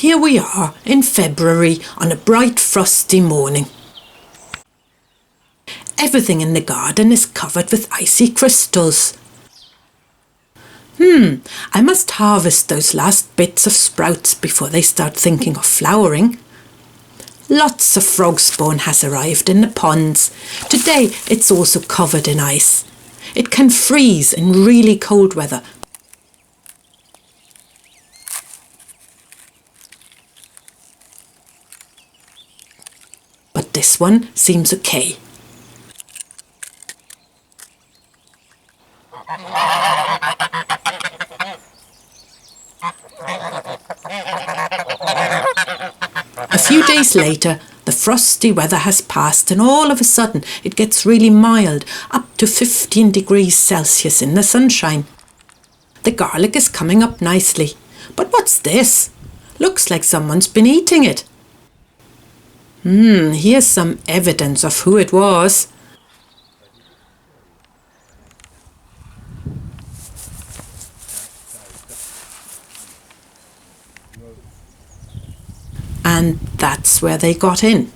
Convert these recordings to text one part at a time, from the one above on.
Here we are in February on a bright frosty morning. Everything in the garden is covered with icy crystals. I must harvest those last bits of sprouts before they start thinking of flowering. Lots of frog spawn has arrived in the ponds. Today it's also covered in ice. It can freeze in really cold weather. But this one seems okay. A few days later, the frosty weather has passed and all of a sudden it gets really mild, up to 15 degrees Celsius in the sunshine. The garlic is coming up nicely. But what's this? Looks like someone's been eating it. Here's some evidence of who it was. And that's where they got in.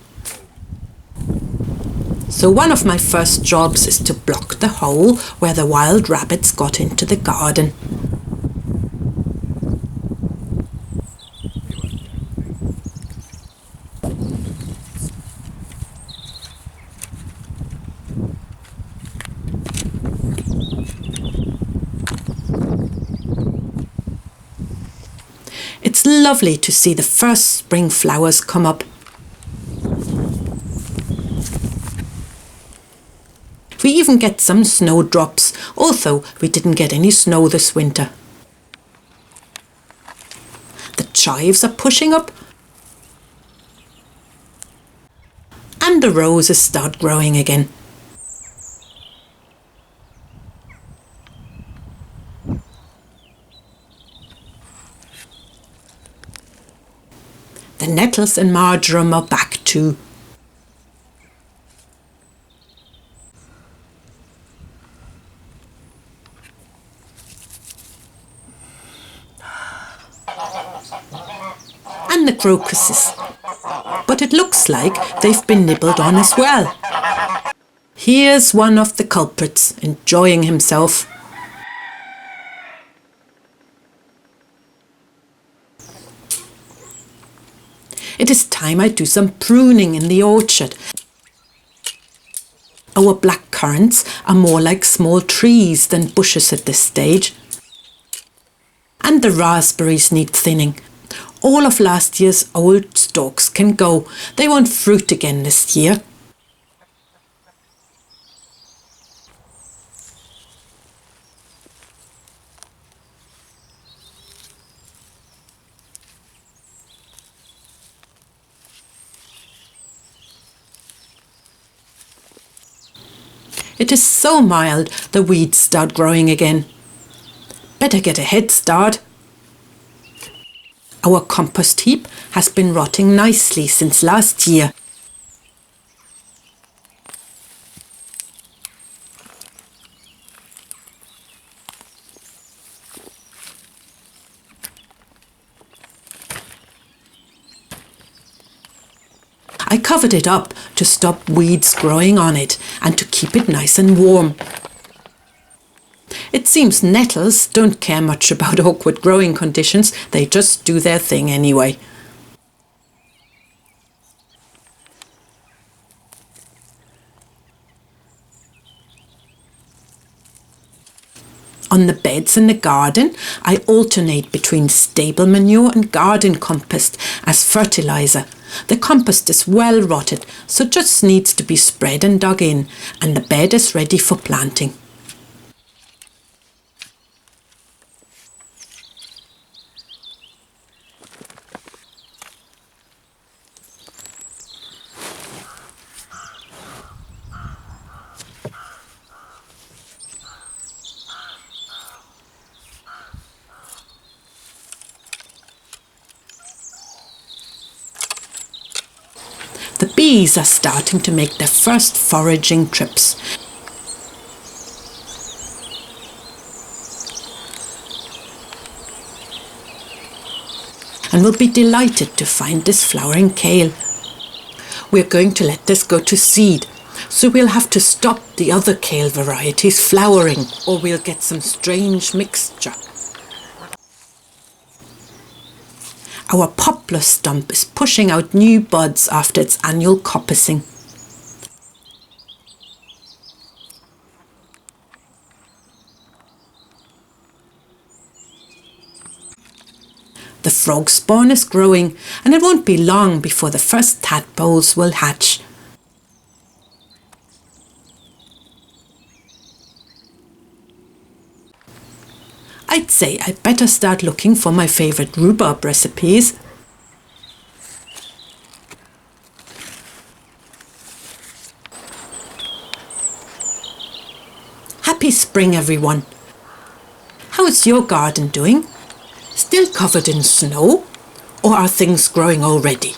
So one of my first jobs is to block the hole where the wild rabbits got into the garden. It's lovely to see the first spring flowers come up. We even get some snowdrops, although we didn't get any snow this winter. The chives are pushing up, and the roses start growing again. The nettles and marjoram are back too. And the crocuses. But it looks like they've been nibbled on as well. Here's one of the culprits enjoying himself. It is time I do some pruning in the orchard. Our black currants are more like small trees than bushes at this stage. And the raspberries need thinning. All of last year's old stalks can go. They won't fruit again this year. It is so mild, the weeds start growing again. Better get a head start. Our compost heap has been rotting nicely since last year. I covered it up to stop weeds growing on it and to keep it nice and warm. It seems nettles don't care much about awkward growing conditions, they just do their thing anyway. On the beds in the garden, I alternate between stable manure and garden compost as fertiliser. The compost is well rotted, so just needs to be spread and dug in, and the bed is ready for planting. The bees are starting to make their first foraging trips. and will be delighted to find this flowering kale. We're going to let this go to seed, so we'll have to stop the other kale varieties flowering, or we'll get some strange mixture. Our poplar stump is pushing out new buds after its annual coppicing. The frog spawn is growing, and it won't be long before the first tadpoles will hatch. I'd say I'd better start looking for my favourite rhubarb recipes. Happy spring, everyone! How's your garden doing? Still covered in snow? Or are things growing already?